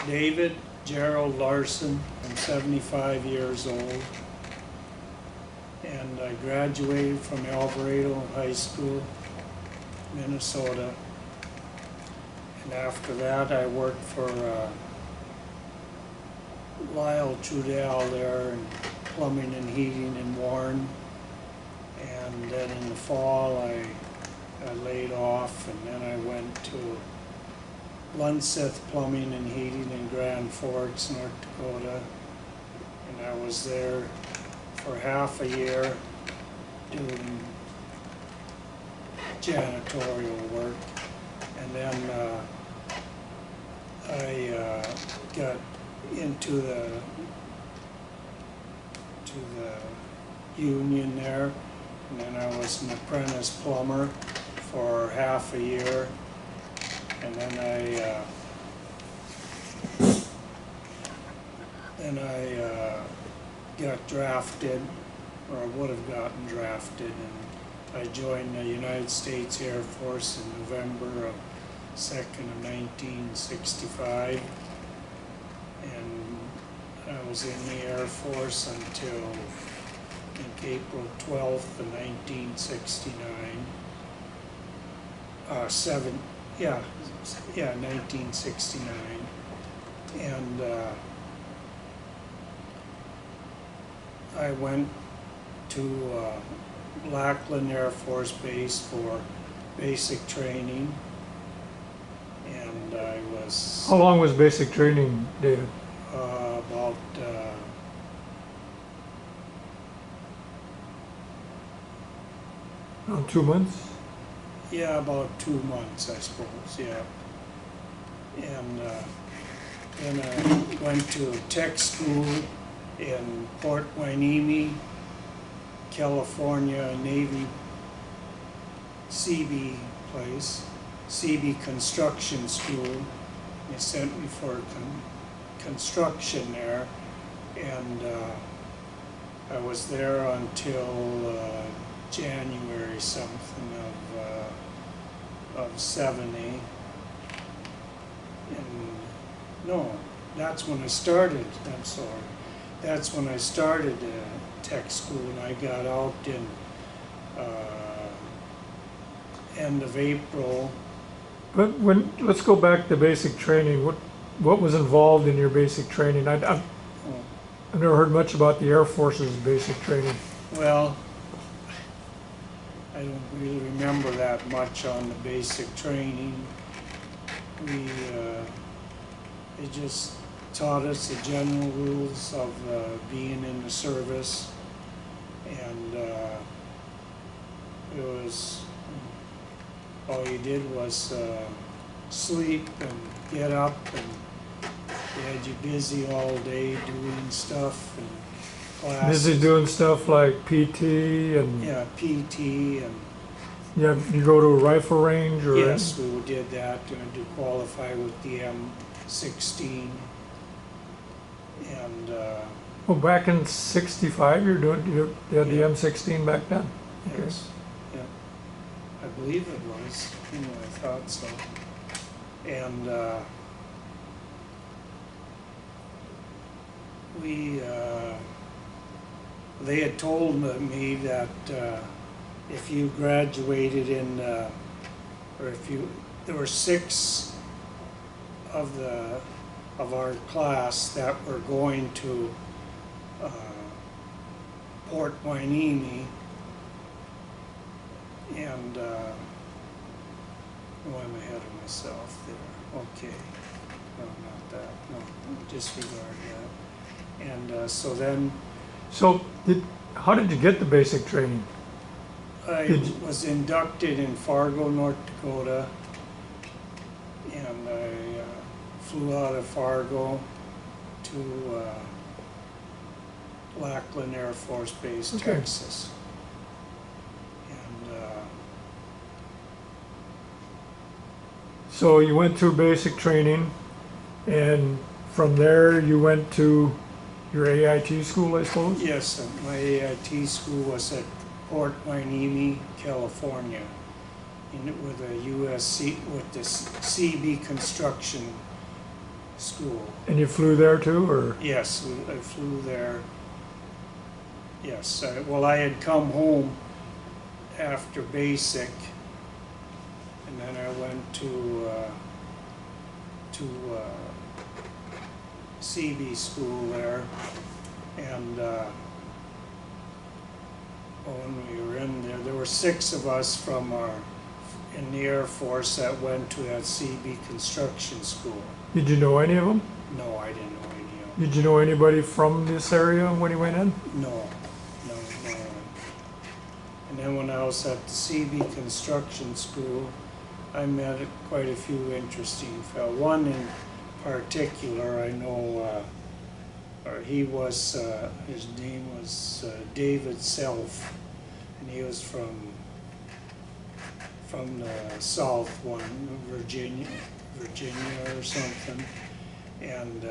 David Gerald Larson. I'm 75 years old, and I graduated from Alvarado High School, Minnesota. And after that, I worked for Lyle Trudell there in plumbing and heating in Warren. And then in the fall, I laid off, and then I went to Lunseth Plumbing and Heating in Grand Forks, North Dakota. And I was there for half a year doing janitorial work. And then I got into the union there, and then I was an apprentice plumber for half a year, and then I got drafted, or I would have gotten drafted, and I joined the United States Air Force in November of 2nd of 1965, and I was in the Air Force until I think April 12th of 1969. 1969, and I went to Lackland Air Force Base for basic training, and I was... How long was basic training, David? About 2 months? yeah, about 2 months, I suppose, yeah. And then I went to tech school in Port Hueneme, California, Navy CB place, CB construction school. They sent me for construction there, and I was there until January something of 70. And no, that's when I started, I'm sorry. That's when I started tech school, and I got out in end of April. But let's go back to basic training. What was involved in your basic training? I've never heard much about the Air Force's basic training. Well, I don't really remember that much on the basic training. They just taught us the general rules of being in the service, and it was, all you did was sleep and get up, and they had you busy all day doing stuff and classes. Busy doing stuff like PT and... Yeah, PT and... Yeah, you go to a rifle range or... Yes, we did that to qualify with the M16. And well, back in '65, you had the M16 back then? Okay. yes, yeah, I believe it was. Anyway, I thought so. And they had told me that if you graduated in, or if you, there were 6 of our class that were going to Port Hueneme, and oh, I'm ahead of myself there. Okay, no, not that. No, disregard that. And so then So, how did you get the basic training? I was inducted in Fargo, North Dakota, and I flew out of Fargo to Lackland Air Force Base, Okay. Texas. And So you went through basic training, and from there you went to your AIT school, I suppose? yes, my AIT school was at Port Hueneme, California, with a USC, with this CB construction school. And you flew there too, or? Yes, I flew there. Yes, well, I had come home after basic, and then I went to CB school there, and when we were in there, there were 6 of us in the Air Force that went to that CB construction school. Did you know any of them? No, I didn't know any of them. Did you know anybody from this area when you went in? No. And then when I was at the CB construction school, I met quite a few interesting fellows. One in particular, I know, his name was David Self, and he was from the South one, Virginia or something, and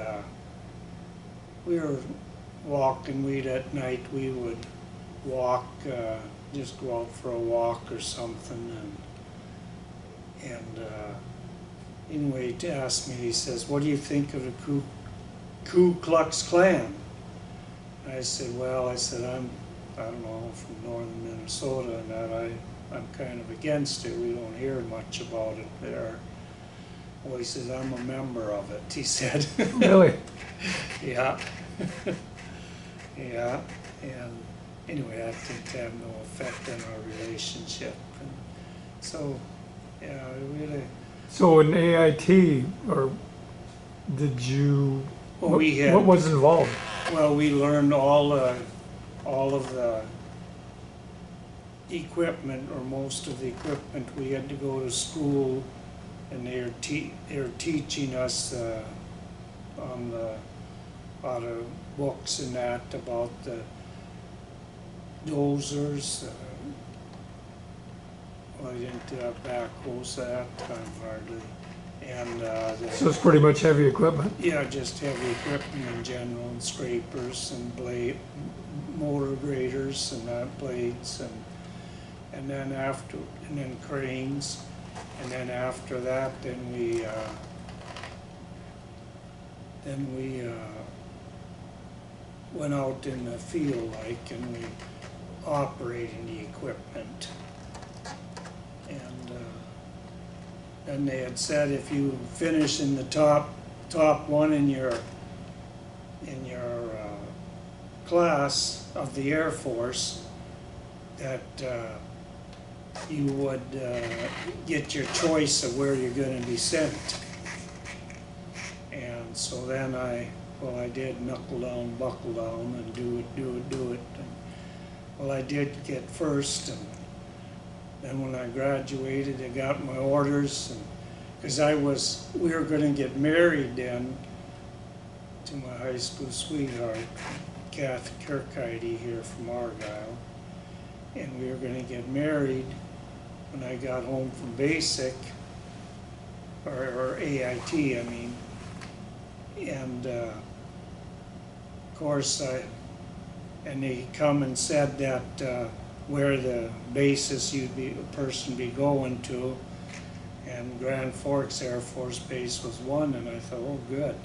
we were walking. At night we would walk, just go out for a walk or something, and anyway, he asked me. He says, "What do you think of the Ku Klux Klan?" I said, "Well," I said, I don't know, from northern Minnesota, and that I'm kind of against it. We don't hear much about it there. Well, he says, "I'm a member of it," he said. Really? Yeah. Yeah, and anyway, that didn't have no effect on our relationship. And so, yeah, really. So in AIT, or did you, Well, what was involved? Well, we learned all of the equipment, or most of the equipment. We had to go to school, and they were teaching us out of books and that about the dozers. Well, I didn't have backhoes at that time hardly. And So it's pretty much heavy equipment. yeah, just heavy equipment in general, and scrapers and motor graders and blades, and then cranes, and then after that, then we went out in the field, and we operated the equipment. And then they had said if you finish in the top one in your class of the Air Force, that you would get your choice of where you're going to be sent. And so then I did knuckle down, buckle down, and do it. And, well, I did get first, and then when I graduated, I got my orders, and because we were going to get married then to my high school sweetheart, Kathy Kirkheide here from Argyle, and we were going to get married when I got home from basic, or AIT, I mean, and of course and they come and said that where the bases a person be going to, and Grand Forks Air Force Base was one, and I thought, oh, good.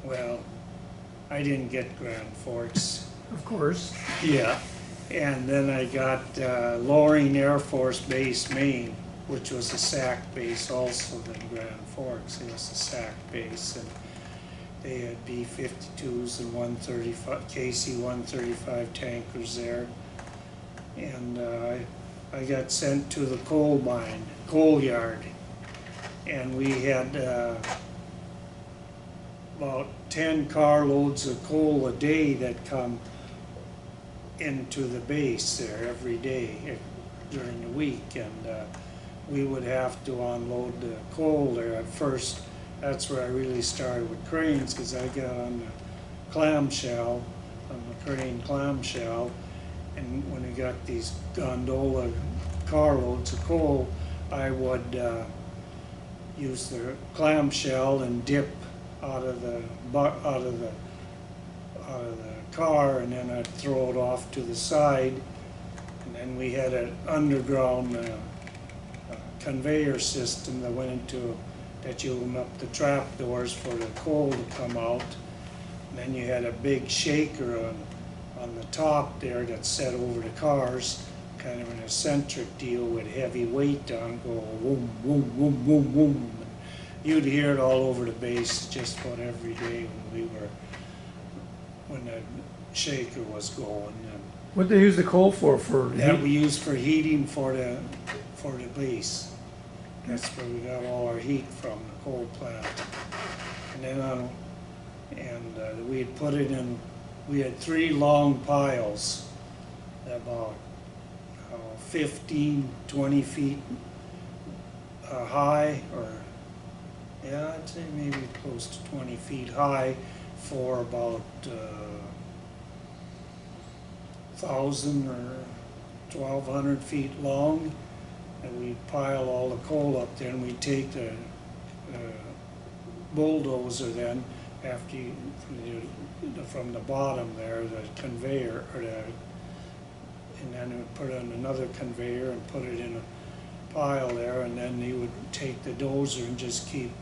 Well, I didn't get Grand Forks. Of course. Yeah, and then I got Loring Air Force Base, Maine, which was a SAC base also than Grand Forks. It was a SAC base, and they had B-52s and 135 KC-135 tankers there. And I got sent to the coal yard, and we had about 10 carloads of coal a day that come into the base there every day during the week, and we would have to unload the coal there at first. That's where I really started with cranes, because I got on the clamshell, on the crane clamshell, and when we got these gondola carloads of coal, I would use the clamshell and dip out of the car, and then I'd throw it off to the side, and then we had an underground conveyor system that went into that you open up the trap doors for the coal to come out. And then you had a big shaker on the top there that set over the cars, kind of an eccentric deal with heavy weight on, go boom, boom, boom, boom, boom. You'd hear it all over the base just about every day when the shaker was going. And What they use the coal for that heat? we used for heating for the base. That's where we got all our heat from, the coal plant. And then we had put it in, we had 3 long piles, about 15, 20 feet high, or yeah, I'd say maybe close to 20 feet high, for about 1,000 or 1,200 feet long. And we'd pile all the coal up there, and we'd take the bulldozer then, after you, from the bottom there, the conveyor, and then we'd put it on another conveyor and put it in a pile there, and then you would take the dozer and just keep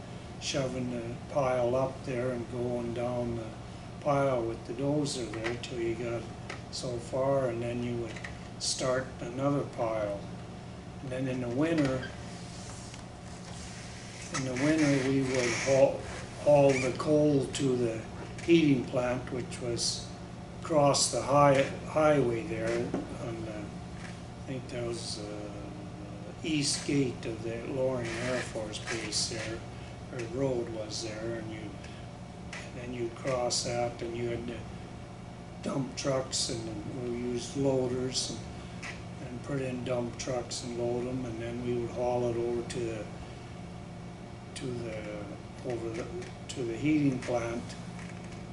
shoving the pile up there and going down the pile with the dozer there till you got so far, and then you would start another pile. And then in the winter we would haul the coal to the heating plant, which was across the highway there on the, I think that was the east gate of the Loring Air Force Base there, or road was there, and then you cross that, and you had the dump trucks, and we used loaders and put in dump trucks and load them, and then we would haul it over to the heating plant.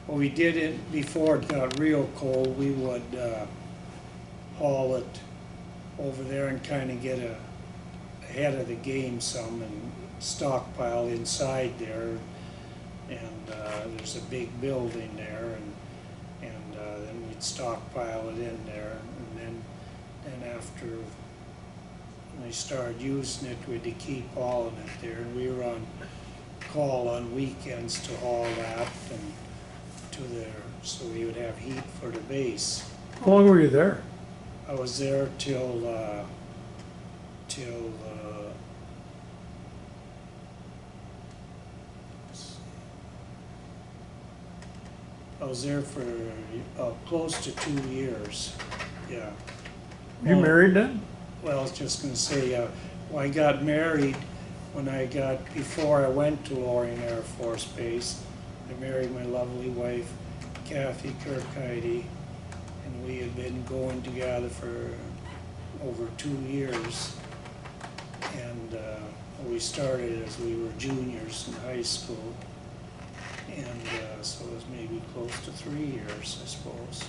Well, we did it before it got real cold. We would haul it over there and kind of get ahead of the game some, and stockpile inside there. And there's a big building there, and then we'd stockpile it in there, and then after we started using it, we'd keep hauling it there, and we were on call on weekends to haul that and to there, so we would have heat for the base. How long were you there? I was there till I was there for close to 2 years, yeah. You married then? Well, I was just going to say, I got married before I went to Loring Air Force Base. I married my lovely wife, Kathy Kirkheide, and we had been going together for over 2 years. And we started as we were juniors in high school, and so it was maybe close to 3 years, I suppose.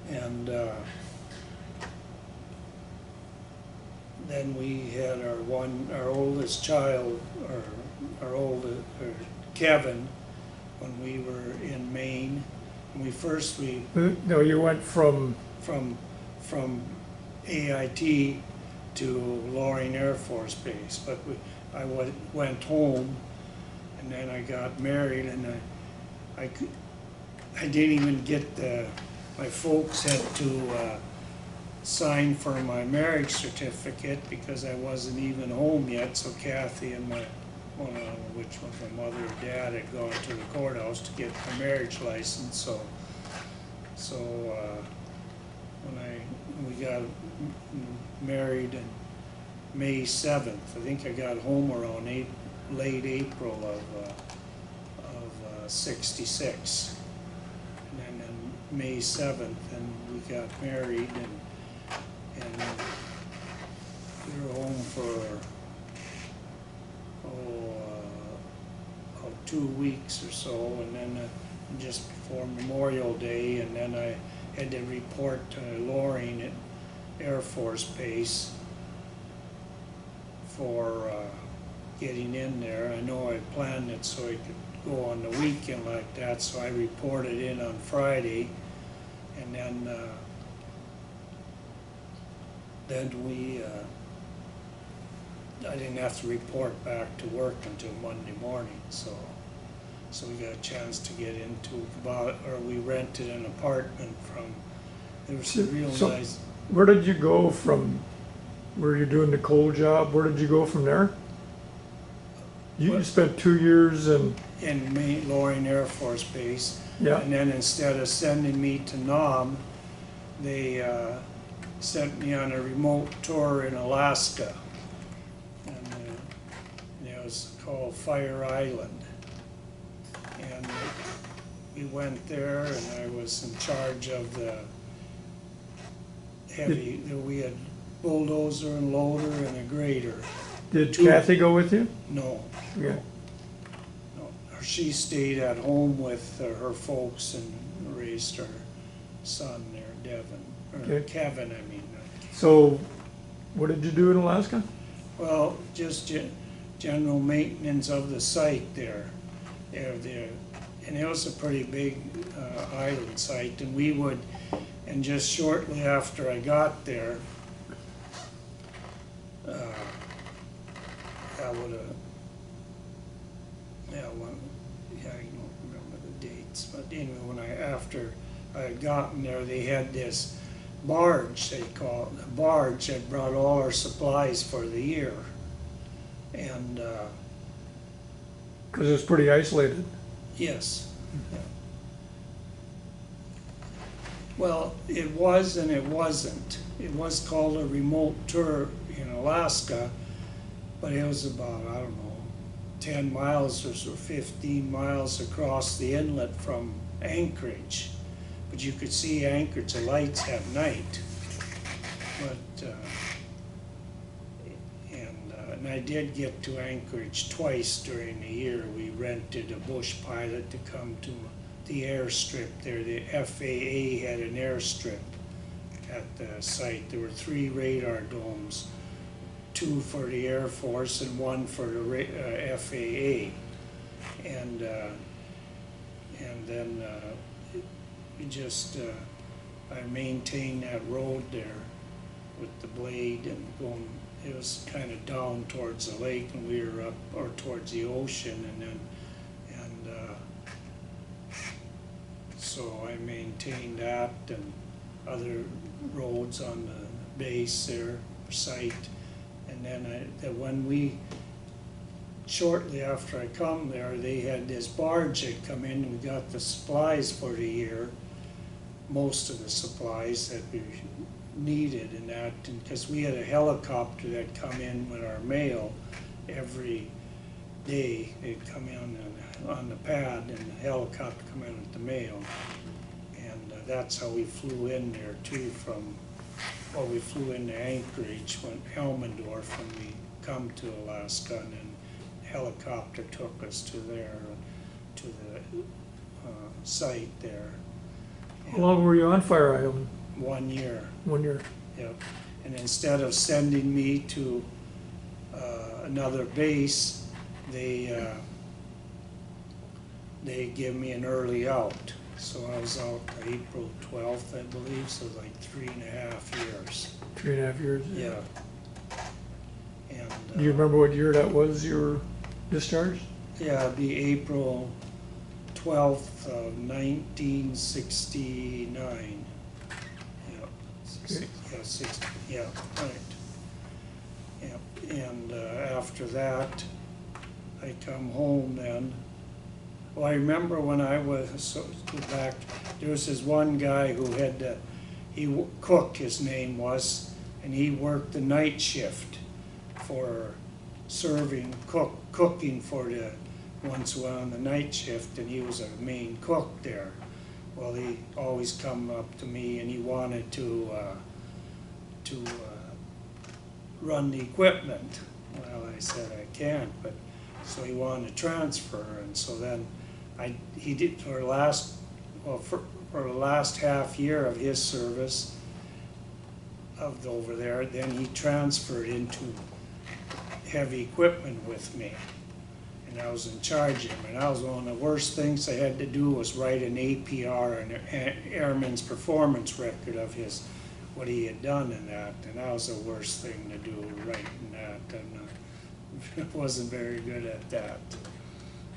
And then we had our oldest child, or Kevin, when we were in Maine. And No, you went from from AIT to Loring Air Force Base, but I went home, and then I got married, and I didn't even get my folks had to sign for my marriage certificate because I wasn't even home yet. So Kathy and which was my mother or dad, had gone to the courthouse to get my marriage license. So when we got married on May 7th, I think I got home around late April of '66. And then May 7th, and we got married, and we were home for 2 weeks or so, and then just before Memorial Day, and then I had to report to Loring Air Force Base for getting in there. I know I planned it so I could go on the weekend like that, so I reported in on Friday, and then we I didn't have to report back to work until Monday morning, so we got a chance to get into we rented an apartment from, there was some real So- nice, Where did you go from, where you're doing the coal job, where did you go from there? You What? spent 2 years in, Loring Air Force Base. yeah, And then instead of sending me to Nam, they sent me on a remote tour in Alaska. And it was called Fire Island. And we went there and I was in charge of the we had bulldozer and loader and a grader. did Kathy go with you? No, Yeah. no. She stayed at home with her folks and raised her son there, Devin, or Okay. Kevin, I mean. So, what did you do in Alaska? Well, just general maintenance of the site there. And it was a pretty big island site, and and just shortly after I got there, I don't remember the dates, but anyway, after I had gotten there, they had this barge, they call it, a barge that brought all our supplies for the year. And, Because it was pretty isolated. yes. Yeah. Well, it was and it wasn't. It was called a remote tour in Alaska, but it was about, I don't know, 10 miles or so, 15 miles across the inlet from Anchorage. But you could see Anchorage lights at night. But, and I did get to Anchorage twice during the year. We rented a bush pilot to come to the airstrip there. The FAA had an airstrip at the site. There were 3 radar domes, 2 for the Air Force and 1 for the FAA. And then I maintained that road there with the blade and going. It was kind of down towards the lake, and we were up or towards the ocean, so I maintained that and other roads on the base there, site. And then shortly after I come there, they had this barge that come in and we got the supplies for the year, most of the supplies that we needed in that, because we had a helicopter that come in with our mail every day. They'd come in on the pad and the helicopter come in with the mail. And that's how we flew in there too we flew into Anchorage, went Elmendorf when we come to Alaska, and then helicopter took us to the site there. How long were you on Fire Island? 1 year. 1 year. Yep. And instead of sending me to another base, they give me an early out. So I was out April 12th, I believe, so like 3.5 years. 3.5 years? Yeah. And Do you remember what year that was, you were discharged? yeah, it'd be April 12th of 1969. Okay. Yeah, 60, yeah, right. Yep. And after that, I come home then. Well, I remember when I was back, there was this one guy who had, Cook, his name was, and he worked the night shift for cooking for the ones who were on the night shift, and he was a main cook there. Well, he always come up to me and he wanted to run the equipment. Well, I said I can't, but so he wanted to transfer, and so then he did for the last half year of his service over there. Then he transferred into heavy equipment with me, and I was in charge of him. And that was one of the worst things I had to do was write an APR, an Airman's Performance Record of what he had done in that, and that was the worst thing to do, writing that. And wasn't very good at that.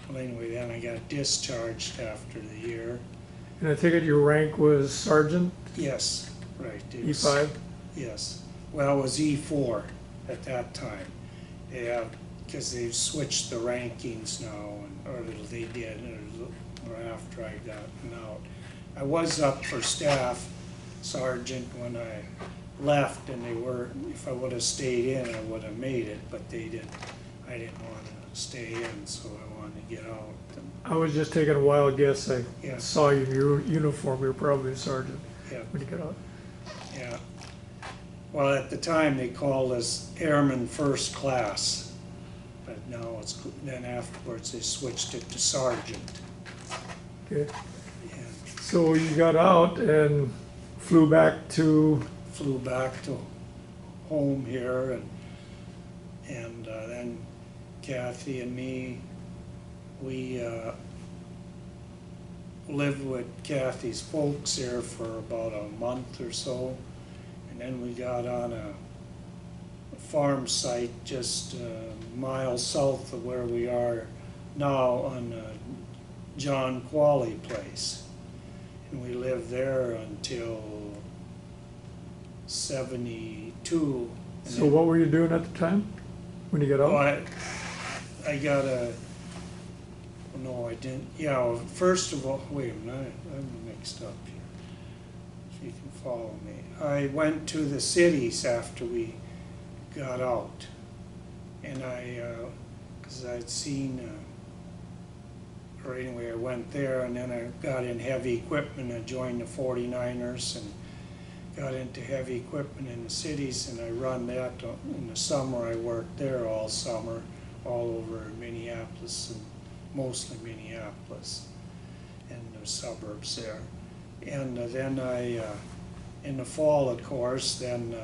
Well, anyway, then I got discharged after the year. And I take it your rank was sergeant, Yes, right. It was- E5? Yes. Well, it was E4 at that time. Yeah, because they've switched the rankings now, or they did, or after I gotten out. I was up for staff sergeant when I left, and they were, if I would have stayed in, I would have made it, but they didn't. I didn't want to stay in, so I wanted to get out. And, I was just taking a wild guess. I Yeah. saw you in your uniform. You were probably a sergeant yeah, when you got out. yeah. Well, at the time, they called us Airman First Class, but now then afterwards, they switched it to Sergeant. Okay. And So you got out and flew back to, flew back to home here, and then Kathy and me, we lived with Kathy's folks there for about a month or so, and then we got on a farm site just a mile south of where we are now on John Qualley place, and we lived there until 72. And so what were you doing at the time when you got well, out? I got a, no, I didn't, yeah, well, first of all, wait a minute, I'm mixed up here, if you can follow me. I went to the cities after we got out, and because I'd seen, or anyway, I went there, and then I got in heavy equipment. I joined the 49ers and got into heavy equipment in the cities, and I run that in the summer. I worked there all summer, all over Minneapolis, and mostly Minneapolis and the suburbs there. And then in the fall, of course, then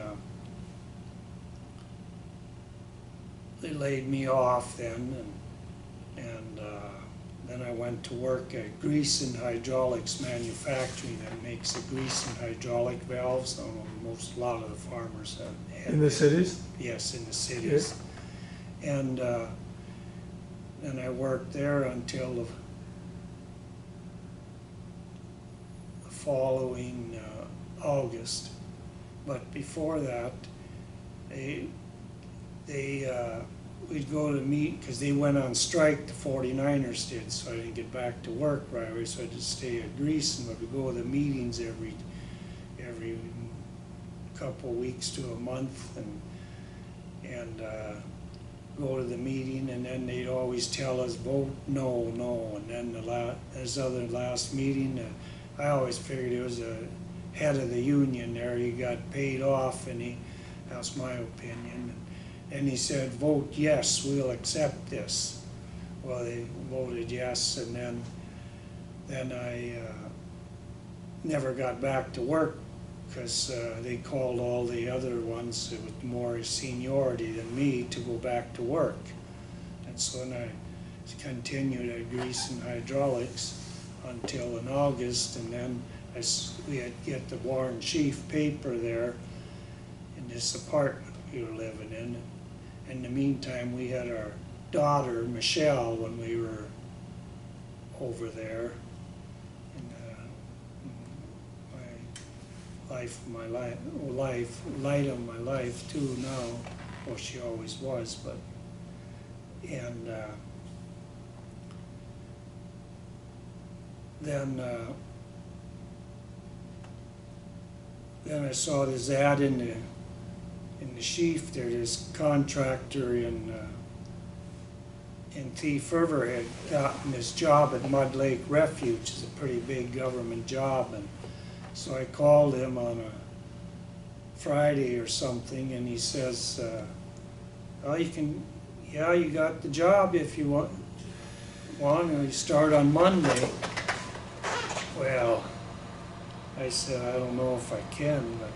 they laid me off then, and then I went to work at Grease and Hydraulics Manufacturing that makes the grease and hydraulic valves. A lot of the farmers have In the cities? Yes, in the cities. And then I worked there until the following August. But before that, we'd go to meet, because they went on strike, the 49ers did, so I didn't get back to work right away, so I just stay at Greece, and we'd go to the meetings every couple weeks to a month, and go to the meeting, and then they'd always tell us, vote no, no, and then the last meeting, I always figured it was the head of the union there. He got paid off, and that's my opinion. And he said, vote yes, we'll accept this. Well, they voted yes, and then I never got back to work, because they called all the other ones with more seniority than me to go back to work. And so then I continued at Grease and Hydraulics until in August, and then we had to get the War and Chief paper there in this apartment we were living in. In the meantime, we had our daughter, Michelle, when we were over there. And light of my life too now. Well, she always was, but, and then I saw this ad in the sheaf there, this contractor in Thief River had gotten this job at Mud Lake Refuge. It's a pretty big government job, and so I called him on a Friday or something, and he says, well, you got the job if you want, and you start on Monday. Well, I said, I don't know if I can, but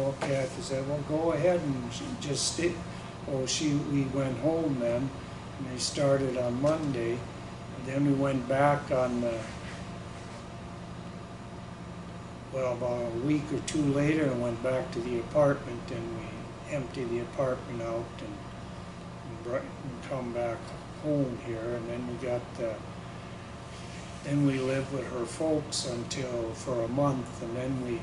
okay, I said, well, go ahead and just stay. Oh, we went home then, and they started on Monday, and then we went back on, about a week or two later, and went back to the apartment, and we emptied the apartment out and come back home here, and then then we lived with her folks for a month, and then we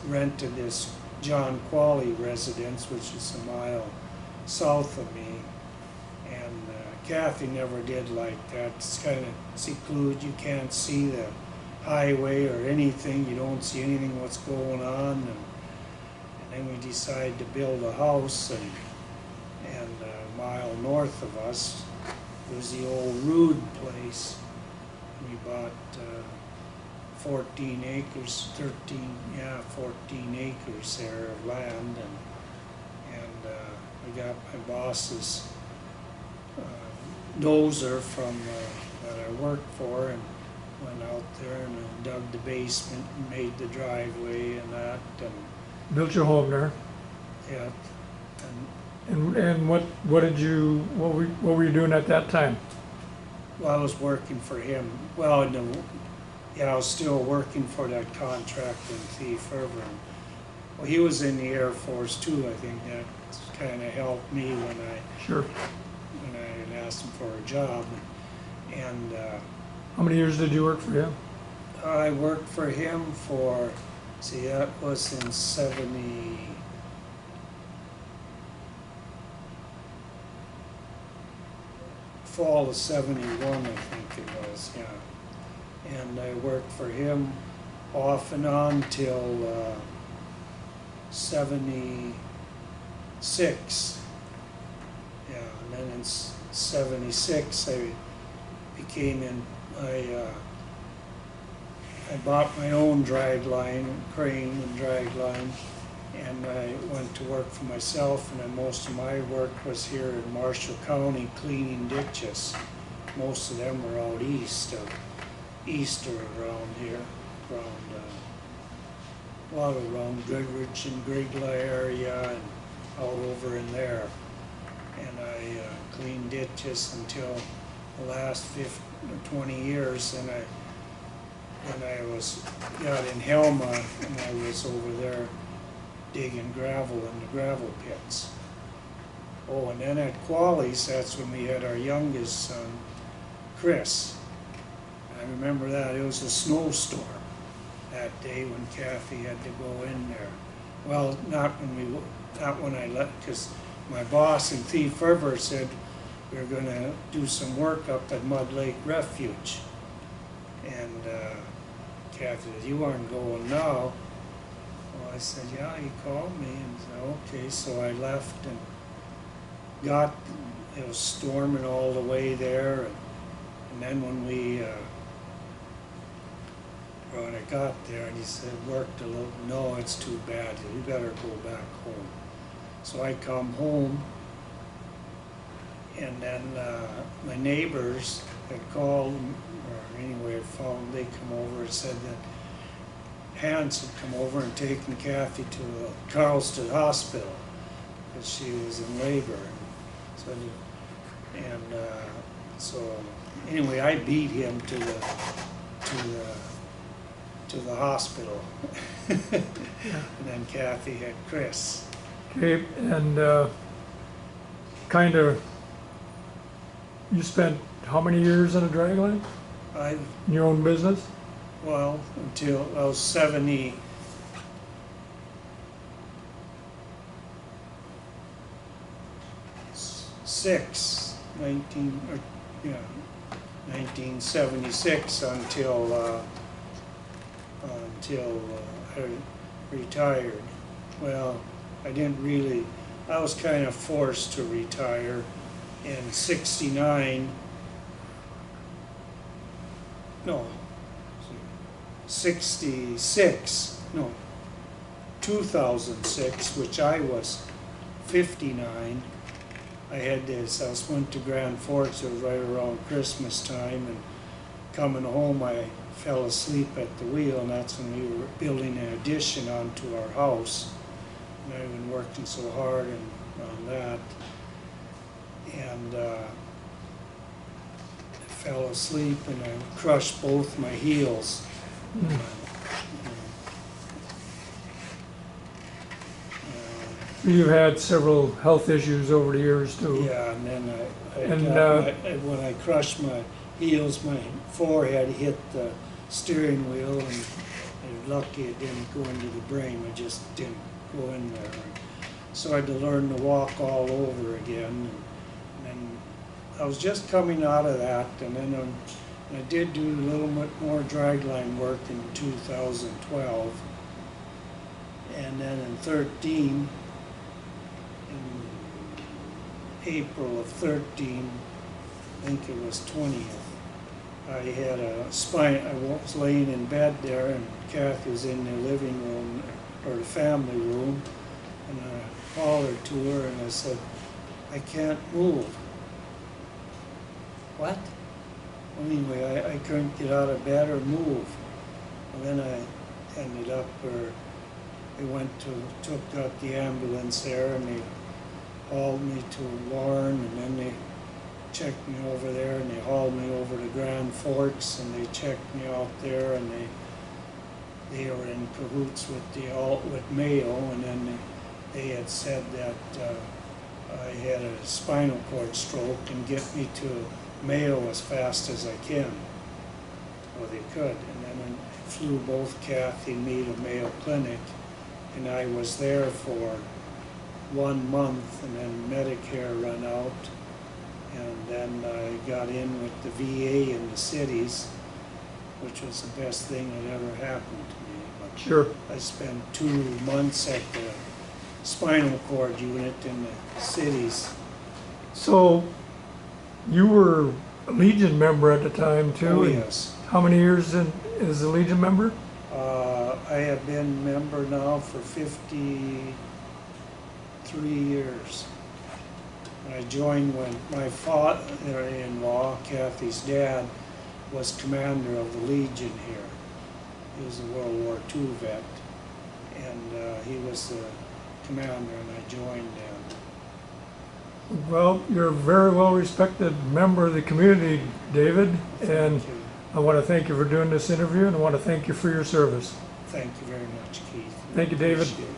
rented this John Qualley residence, which is a mile south of me. And Kathy never did like that. It's kind of secluded. You can't see the highway or anything. You don't see anything what's going on. And then we decided to build a house, and a mile north of us was the old Rude place. We bought 14 acres there of land, and I got my boss's dozer from that I worked for, and went out there and dug the basement and made the driveway and that, and Built your home there. yeah, And what were you doing at that time? well, I was working for him. Well, I was still working for that contractor in Thief River. Well, he was in the Air Force too. I think that kind of helped me when I asked him for a job. And How many years did you work for him? I worked for him that was in fall of 71, I think it was, yeah. And I worked for him off and on till 76. Yeah, and then in 76 I bought my own crane and drag line, and I went to work for myself, and then most of my work was here in Marshall County cleaning ditches. Most of them were out east or around here, a lot around Goodrich and Grigla area and out over in there. And I cleaned ditches until the last 20 years, and I got in Helma, and I was over there digging gravel in the gravel pits. Oh, and then at Qualley's, that's when we had our youngest son, Chris. I remember that. It was a snowstorm that day when Kathy had to go in there. Well, not when I left, because my boss in Thief River said we were going to do some work up at Mud Lake Refuge. And Kathy said, "You aren't going now." Well, I said, "Yeah, he called me," and said, "Okay." So I left and it was storming all the way there. And then when I got there, and he said, "Worked a little." "No, it's too bad. You better go back home." So I come home, and then my neighbors had called, or anyway, they come over and said that Hans had come over and taken Kathy to the Carlston Hospital because she was in labor. So anyway, I beat him to the hospital, and then Kathy had Chris. Okay, and you spent how many years in a dragline? In your own business? Well, until I was 76, 1976 until I retired. Well, I was kind of forced to retire in 2006, which I was 59. I went to Grand Forks. It was right around Christmas time, and coming home I fell asleep at the wheel, and that's when we were building an addition onto our house. And I've been working so hard on that, and I fell asleep and I crushed both my heels. You've had several health issues over the years too. Yeah, and then And, when I crushed my heels, my forehead hit the steering wheel, and I was lucky it didn't go into the brain. It just didn't go in there. So I had to learn to walk all over again. And I was just coming out of that, and then I did do a little bit more dragline work in 2012. And then in 13, in April of 13, I think it was 20th, I had a spine, I was laying in bed there, and Kathy was in the living room, or the family room, and I hollered to her and I said, I can't move. What? Anyway, I couldn't get out of bed or move. And then I ended up where they took out the ambulance there, and they hauled me to Loring, and then they checked me over there, and they hauled me over to Grand Forks, and they checked me out there, and they were in cahoots with Mayo, and then they had said that I had a spinal cord stroke and get me to Mayo as fast as I can. Well, they could, and then I flew both Kathy and me to Mayo Clinic, and I was there for 1 month, and then Medicare ran out, and then I got in with the VA in the cities, which was the best thing that ever happened to me. But sure. I spent 2 months at the spinal cord unit in the cities. So you were a Legion member at the time too? Oh, and yes. How many years as a Legion member? I have been member now for 53 years. I joined when my father-in-law, Kathy's dad, was commander of the Legion here. He was a World War II vet, and he was the commander, and I joined them. Well, you're a very well respected member of the community, David, and Thank you. I want to thank you for doing this interview, and I want to thank you for your service. Thank you very much, Keith. Thank you, David. Appreciate it.